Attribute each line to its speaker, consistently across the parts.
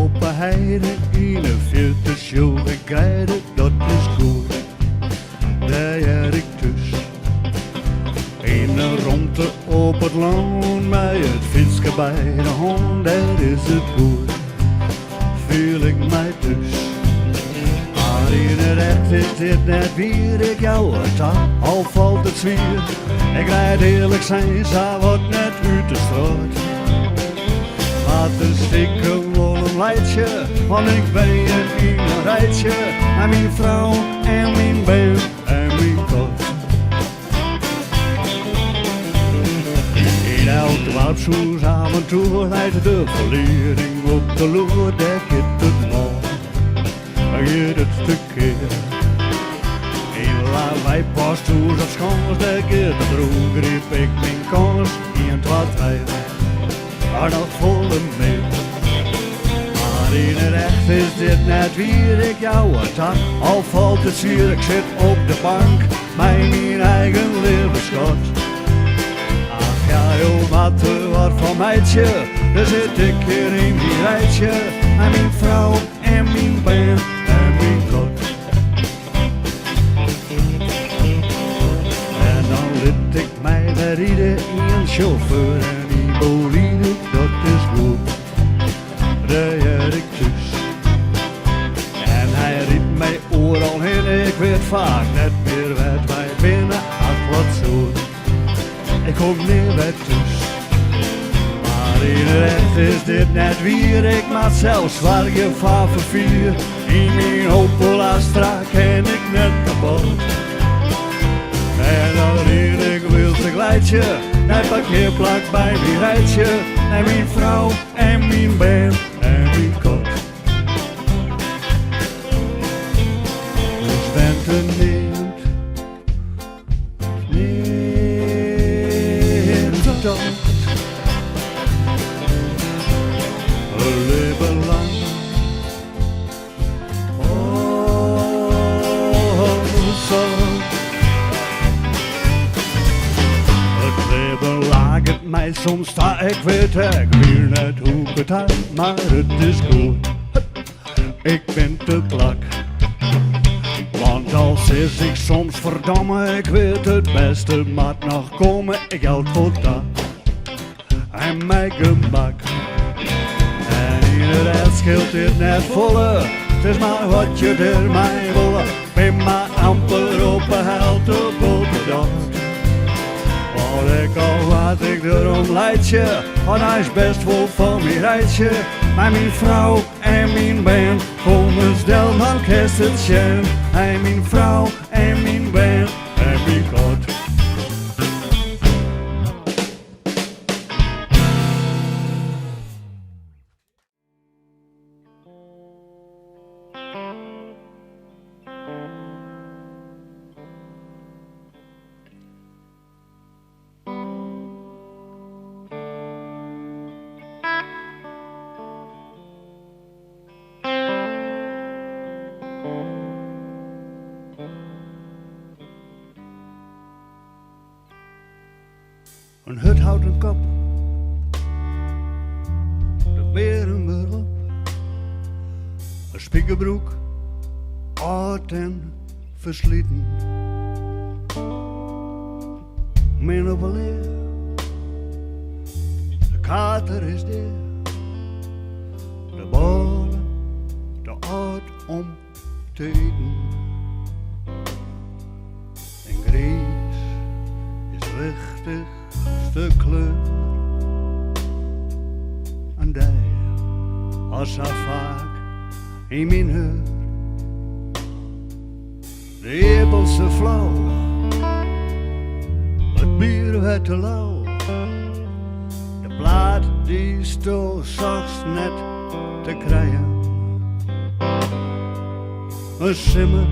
Speaker 1: op een heide, 41 jaar geleden, dat is goed. Daar heb ik dus in een rondte op het land, met het fietsje bij de hand, daar is het goed. Voel ik mij dus. Maar in het echt is dit net weer ik jou het aan, al valt het zwier. Ik rijd eerlijk zijn, zij wordt net uit de straat. Laat een stikken wel een leidje, want ik ben je in een rijtje. En mijn vrouw en mijn been en mijn kat. In elk dwarfshoes avontuur leidt de verleiding op de loer. Daar gaat het mal, daar gaat het stukje. In lawaai pastoers of schans, daar gaat het roer. Riep ik mijn kans, 1, 2, 3. Maar nog volle mee. Maar in het echt is dit net weer ik jou het aan. Al valt het zuur, ik zit op de bank bij mijn eigen levensschot. Ach ja joh, wat er wordt van meidje, daar zit ik hier in die rijtje. En mijn vrouw en mijn been en mijn kot. En dan liet ik mij met iedereen chauffeur en die bolide. Dat is goed, daar heb ik dus. En hij riep mij overal heen, ik weet vaak net meer wat wij binnen had wat zo. Ik kom niet bij thuis. Maar in het echt is dit net weer, ik maak zelfs zwaarje van vervier. In mijn Opel Astra ken ik net kapot. En dan hier ik wilde glijtje, hij parkeerplak bij mijn rijtje. En mijn vrouw en mijn been en mijn kot. Dus bent een neemt, neemt het op. Een leven lang. Oh, zo. Mij soms sta ik weet ik weer net hoe ik het heb, maar het is goed. Ik ben te plak. Want als is ik soms verdamme, ik weet het beste, maar nog komen ik jou tot dat. En mijn gebak. En in het echt scheelt dit net volle, het is maar wat je er mij willen. Ben maar amper op een helte boterdag. Wat ik al wat ik erom leidje, want hij is best wel van mijn rijtje. Maar mijn vrouw en mijn been komen stel dan kerst het schen. En mijn vrouw en mijn been en mijn kot. Een huthouten kop, de beren weer op, een spiekerbroek, oud en versleten. Mijn op een leer, de kater is daar, de ballen te oud om te eten. En grijs is wichtig. De kleur en die als zo vaak in mijn heur. De ebelse flauw, het bier werd te lauw. De plaat die sto zachts net te krijgen. Een simmer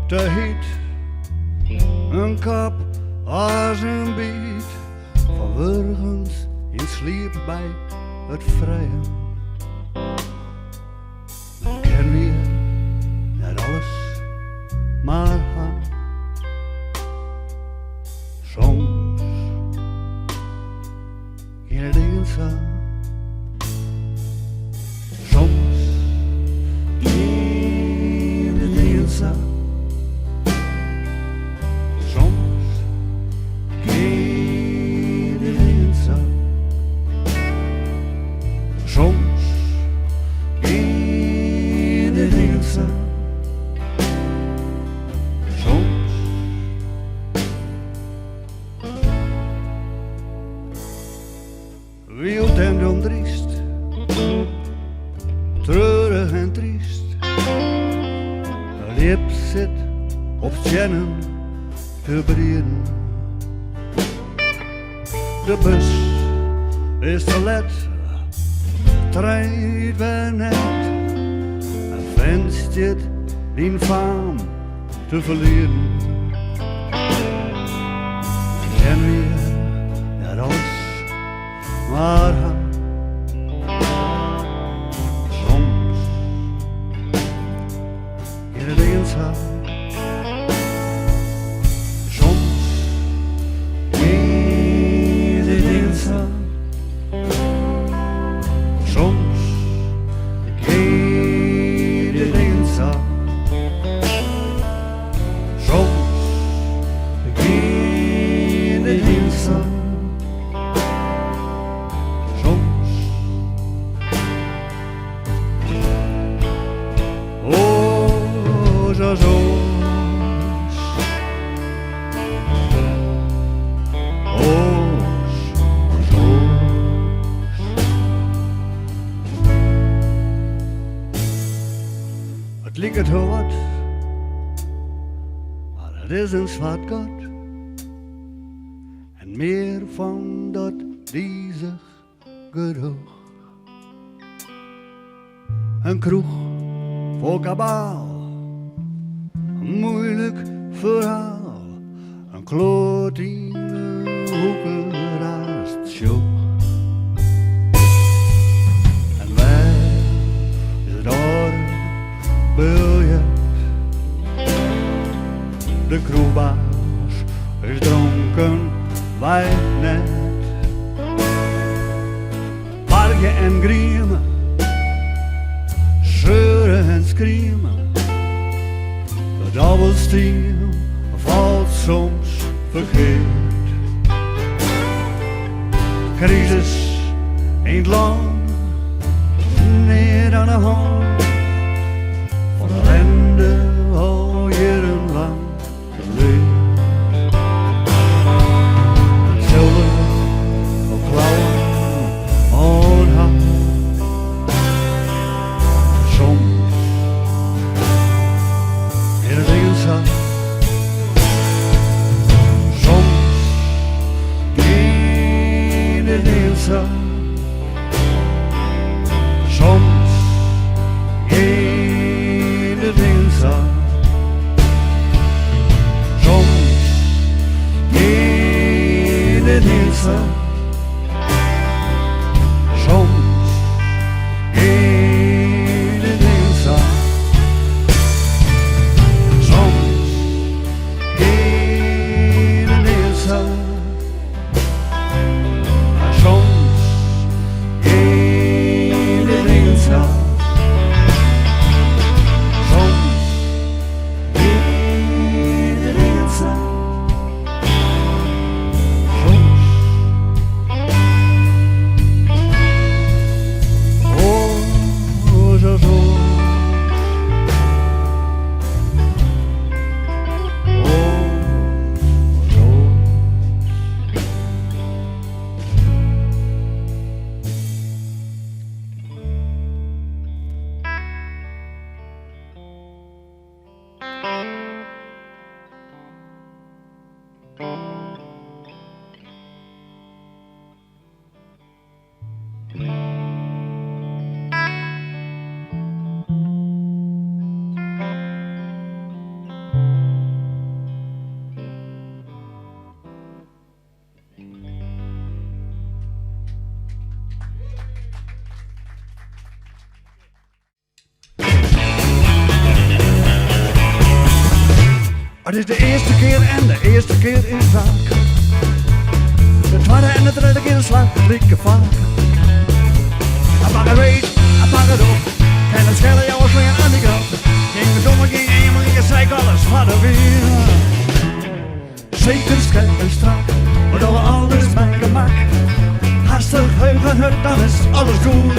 Speaker 1: te heet, een kap als een beet. Verwurgens in sliep bij het vrije. Ik ken weer net alles, maar ha. Soms in het eenzaam, soms en ontriest, treurig en triest. Liep zit op tjennen te breden. De bus is te let, de trein weer net. En wenst dit die faam te verliezen. En weer dat alles maar had. Soms in het eenzaam. Soms in het eenzaam. Soms in het eenzaam. Soms in het eenzaam. Het lijkt het heel wat, maar het is een zwart gat. En meer van dat die zich gedroeg. Een kroeg voor kabaal, een moeilijk verhaal. Een kloot in de hoeken raast sjoeg. En wij is het orde biljet. De kroegbaas is dronken, wij net. Bargen en griemen, scheuren en screamen. De dobbelsteen valt soms verkeerd. Crisis ain't lang, niet aan de hand. Van ellende al jarenlang geleerd. Zilver op klauwen, on hand. Soms in het eenzaam. Soms in het eenzaam. Soms in het eenzaam. Soms in het eenzaam. Soms in het eenzaam. Soms in het eenzaam. Soms in het eenzaam. Het is de eerste keer en de eerste keer is vaak. De tweede en de derde keer slaat het lieke vaak. Hij pak het weet, hij pak het op. En dan schellen jouw slinger aan die kant. Ging de domme, ging eenmaal in je zeik alles van de weer. Zeker scherp en strak, waardoor alles bij gemak. Hastig heugen het, dan is alles goed.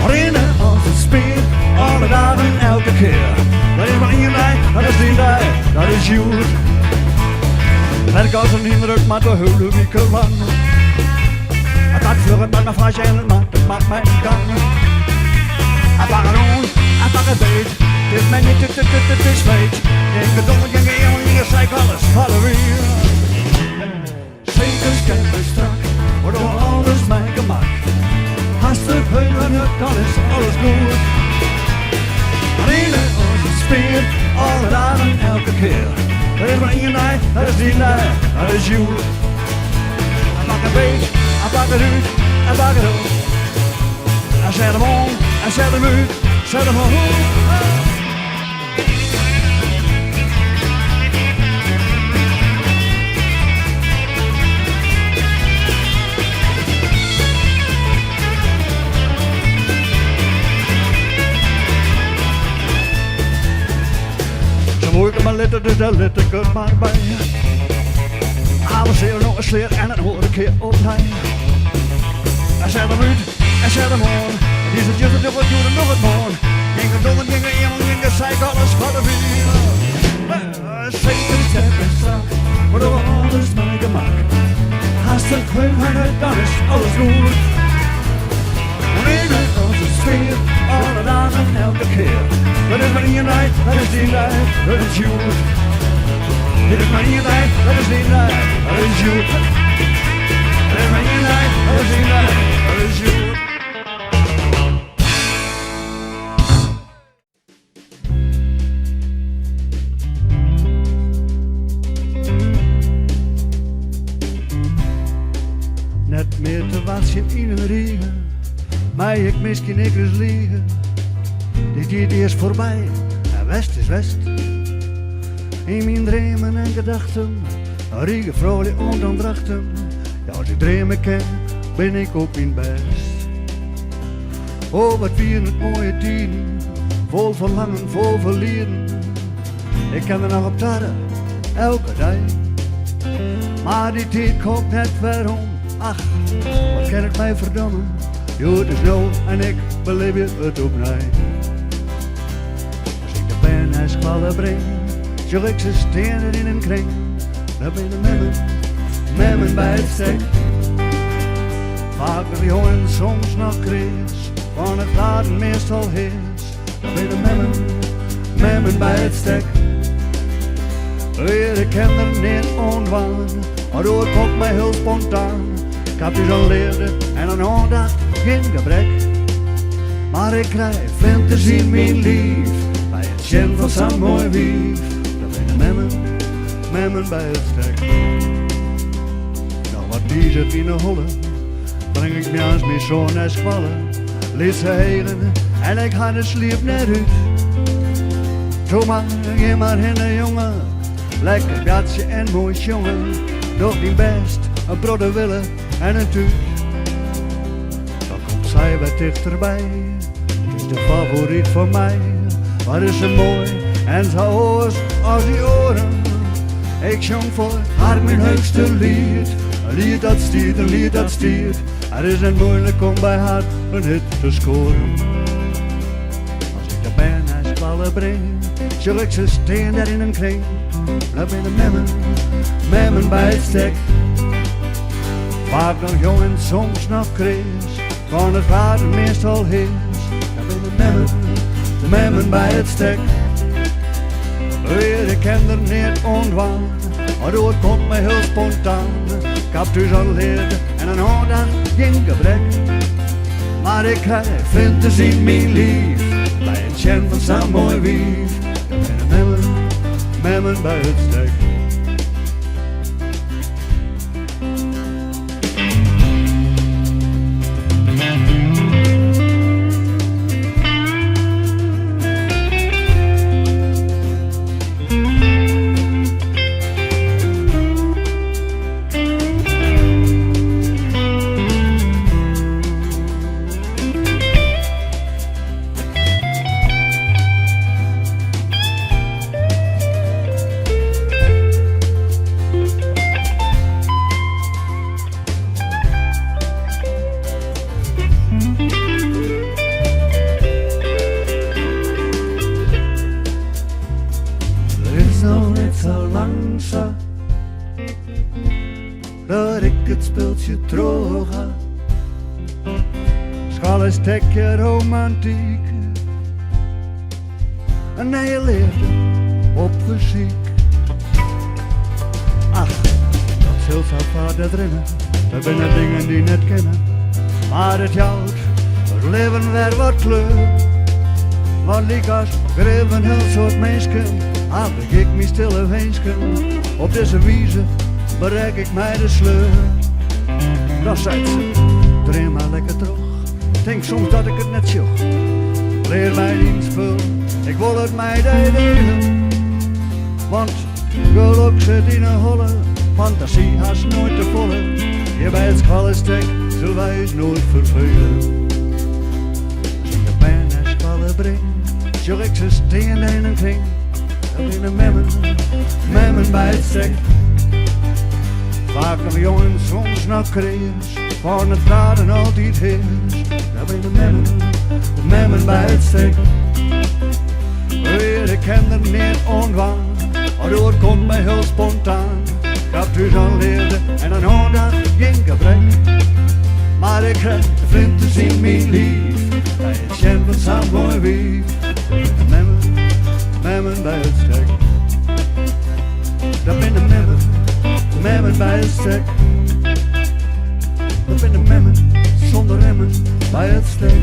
Speaker 1: Rennen als een speer, alle dagen, elke keer. Dat is maar één bij, dat is die bij, dat is goed. Werk als een indruk, maar de hele week lang. Dat vluggen met mijn flesje en het maakt mij niet gang. Hij pakt het on, hij pakt het beet. Het is mij niet, het is feit. Ik ben dom, ik ging heel, ik zei alles, vallen weer. Zeker kijk me strak, waardoor alles mij gemak. Hastig heugen het, dan is alles goed. Alleen als het speert, alle dagen, elke keer. Er is maar één night, dat is die night, dat is you. Hij pakt het beet, hij pakt het uit, hij pakt het op. Hij zet hem om, hij zet hem uit, zet hem om. Moeilijk maar letter, dus daar let ik het maar bij. Alles heel nog een sleer en een hoor een keer opnieuw. Hij zet hem uit, hij zet hem on. Die is het juist nog wat doen en nog het morgen. Gingen dongen, gingen iemand, gingen zeik, alles van de wiel. Zeker step en strak, waardoor alles mij gemak. Hastig heugen, dan is alles goed. Leven als een sfeer, alle dagen, elke keer. Dat is maar één night, dat is die night, dat is you. Dit is maar één night, dat is die night, dat is you. Dat is maar één night, dat is die night, dat is you. Net meer te watsen in een regen, maar ik mis geen ekers liegen. Dit tijd is voorbij en west is west. In mijn dromen en gedachten, riegen vrolijk ondandrachten. Ja, als ik dromen ken, ben ik op mijn best. Oh, wat vieren het mooie tien, vol verlangen, vol verliezen. Ik kan er nog op tarren, elke dag. Maar die tijd komt net weer om. Ach, wat kan het mij verdammen? Jo, het is nou en ik beleef het opnieuw. En squallen breng, zo ik ze stenen in een kring. Dan ben de memmen bij het stek. Vaak de jongen soms nog krees, van het laden meestal hees. Dan ben de memmen bij het stek. Ik ken er niet onwaan, maar door het komt mij heel spontaan. Ik heb dus al leerde en een aandacht geen gebrek. Maar ik krijg fantasie in mijn lief. Jen van zo'n mooi wief, dan ben de memmen bij het stek. Nou wat biezen in de holle, breng ik me als mijn zoon naar squallen. Lees ze heen en ik ga de sliep net uit. Zo maar, geef maar heen jongen, lekker gatje en mooi jongen. Doe die best, een broder willen en een tuut. Dan komt zij wat dichterbij, het is de favoriet van mij. Wat is ze mooi en zo hoors als die oren. Ik zong voor haar mijn heugste lied. Een lied dat stiert, een lied dat stiert. Het is niet moeilijk om bij haar een hit te scoren. Als ik de pen naar squallen breng, zul ik ze steen daar in een kring. Dan ben de memmen bij het stek. Vaak nog jong en soms nog krees, van het water meestal hees. Dan ben de memmen bij het stek. Ik ken er niet ontwaan, maar door het komt mij heel spontaan. Ik heb dus al leerd en een aandacht geen gebrek. Maar ik krijg fantasie in mijn lief, bij een chen van zo'n mooi wief. Ik ben de memmen bij het stek. dat ik het speeltje droog had. wel een stukje romantiek. En hij leefde op fysiek. Ach, dat zult zo vader drinnen. Dat zijn dingen die niet kennen. Maar het jouwt, het leven weer wat kleur. Want ik als greep een heel soort mensen, heb ik mijn stille wensken. Op deze wijze bereik ik mij de sleur. Dan zei ze, draai maar lekker terug. Denk soms dat ik het net zocht. Leer mij niet spul, ik wil het mij delen. Want geluk zit in een holle, fantasie haast nooit te volle. Je bij het schallenstek, zullen wij het nooit vervelen. Als ik de pijn en schallen breng, zul ik ze steen in een kring. Dat in een memmen bij het stek. Vaak nog jongens, soms nog kreeg, van het praten altijd heers. Dat in een memmen bij het stek. Weer, ik ken er niet onwaan, waardoor het komt mij heel spontaan. Ik heb dus al leerde en een honda geen gebrek. Maar ik krijg de flinters in mijn lief, bij het champion samen mooi wief. Memmen bij het stek. Dat ben de memmen bij het stek. Dat ben de memmen zonder remmen bij het stek.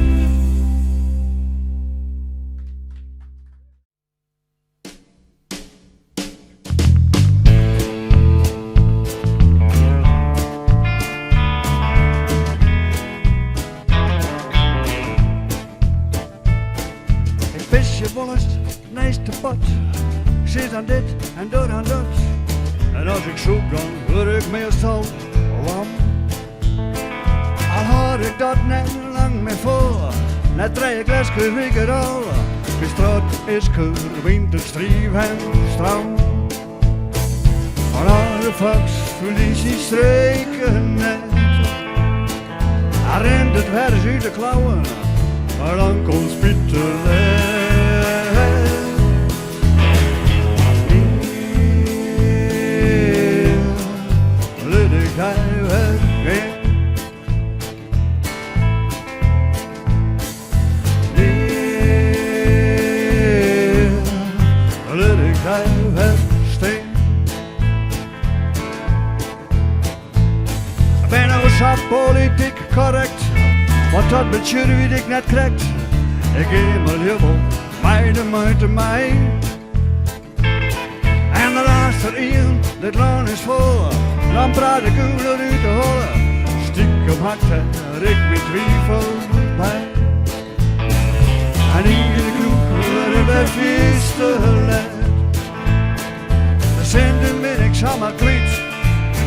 Speaker 1: Naast de pot, ik zit aan dit en door aan dat. En als ik zoek dan word ik meestal lam. Al had ik dat net lang meer vol, net 3 glasjes week al. De straat is keur, winterstrief en stram. Van alle vaks verlies die streken net. Hij rent het vers uit de klauwen, maar dan komt Spieterlet. Politiek correct, want dat budget wie ik net krijgt. Ik geef me heel mij de moeite mij. En de laatste in, dit land is vol, dan praat ik u eruit te holen. Stiekem hakt er ik met twijfel bij. En iedere kroeg worden we feestelijk. De zenden ben ik samen kliet,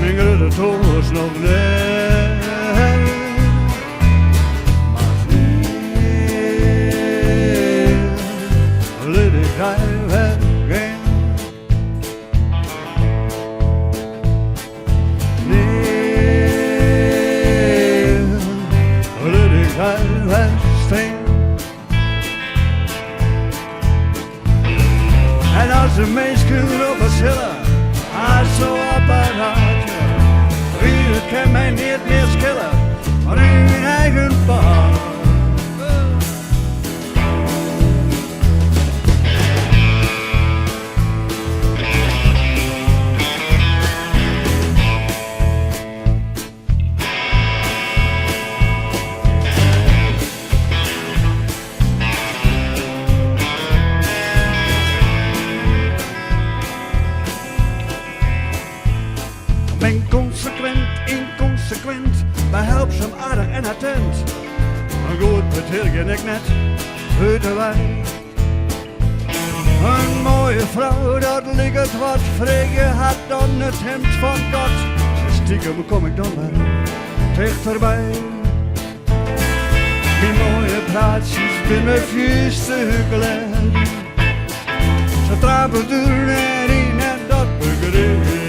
Speaker 1: mingelen de toos nog net. En als de mensen op het schillen, als zo apparaatje, wie het kan mij niet meer schillen, maar in mijn eigen paard. Ben consequent, inconsequent, behulpzaam, aardig en attent. Maar goed, betilgen ik net, weten wij. Een mooie vrouw, dat ligt wat vregen had dan het hemd van God. Stiekem kom ik dan maar dichterbij. Die mooie praatjes binnen vuisten gelegd. Ze trappen door naar in en dat begreep ik.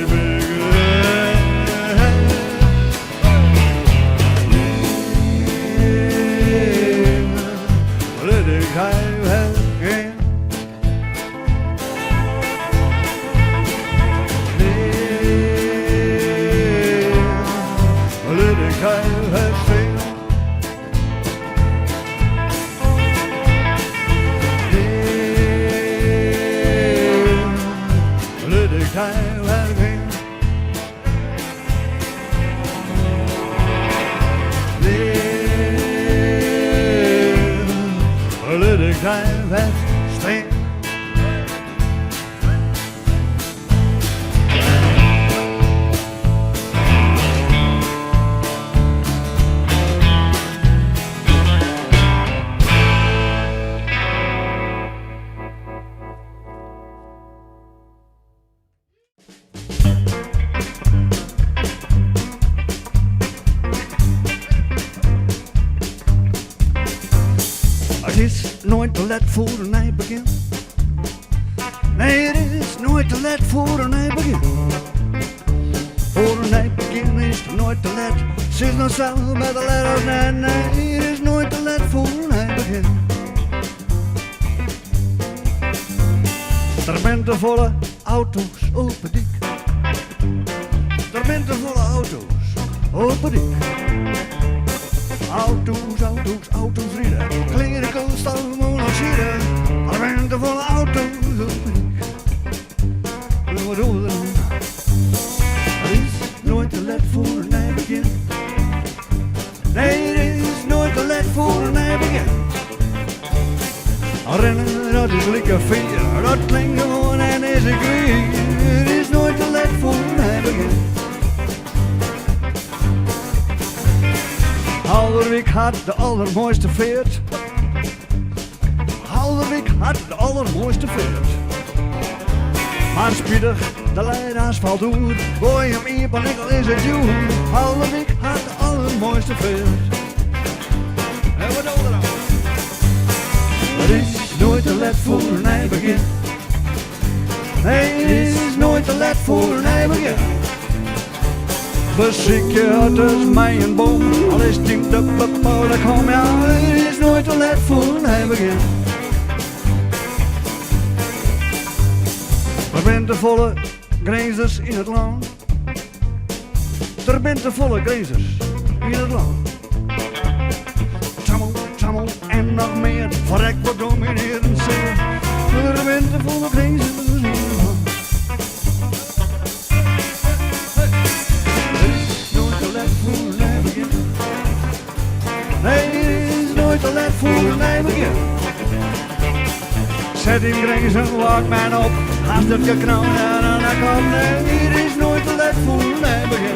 Speaker 1: te laat voor een ei begint. Nee, het is nooit te laat voor een ei begint. Voor een ei begint is het nooit te laat. Ze is nog samen met de letters. Nee, nee, het is nooit te laat voor een ei begint. Er bent de volle auto's op het dik. Er bent de volle auto's op het dik. Auto's, auto's, auto's rijden. Kleren, koolstof, monoxide. Er bent de volle auto's op het dik. En wat doen we dan? Er is nooit te laat voor een ei begin. Nee, er is nooit te laat voor een ei begin. Rennen, dat is lekker vier. Dat klinkt gewoon en is ik weer. Het is nooit te laat voor een ei begin. Halderwijk had de allermooiste veert. Halderwijk had de allermooiste veert. Maar spiedig, de lijn asfalt door. Gooi hem hier, panikkel is het joe. Halderwijk had de allermooiste veert. En wat doen we dan? Het is nooit te laat voor een ei begin. Nee, het is nooit te laat voor een ei begin. Beziek je het is mij een boom. Al is het niet de bepaalde kom. Ja, het is nooit te laat voor een ei begin. Er bent de volle grazers in het land. Er bent de volle grazers in het land. Tammel, tammel en nog meer. Verrek wat domineren zeer. Er bent de volle grazers in het land. Nee, het is nooit te laat voor een ei begin. Zet in grenzen, wacht mij op. Als het geknald en dan komt. Nee, het is nooit te laat voor een ei begin.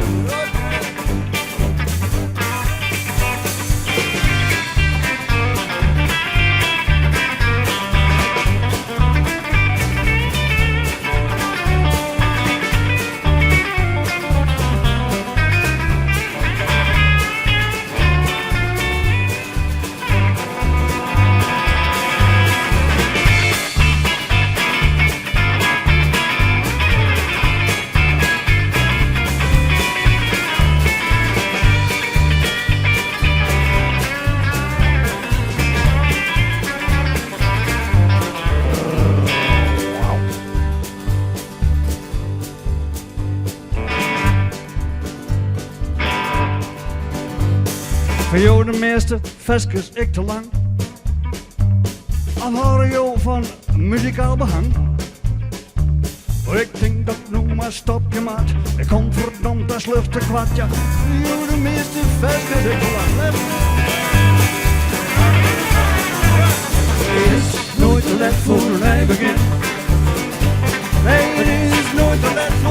Speaker 1: Voor jou de meeste vestjes ik te lang. Al hoor je van muzikaal behang. Ik denk dat nu maar stopje maat. Ik kom verdomd dat slucht te kwad. Ja, voor jou de meeste vestjes ik te lang. Het is nooit te laat voor een ei begin. Nee, het is nooit te laat voor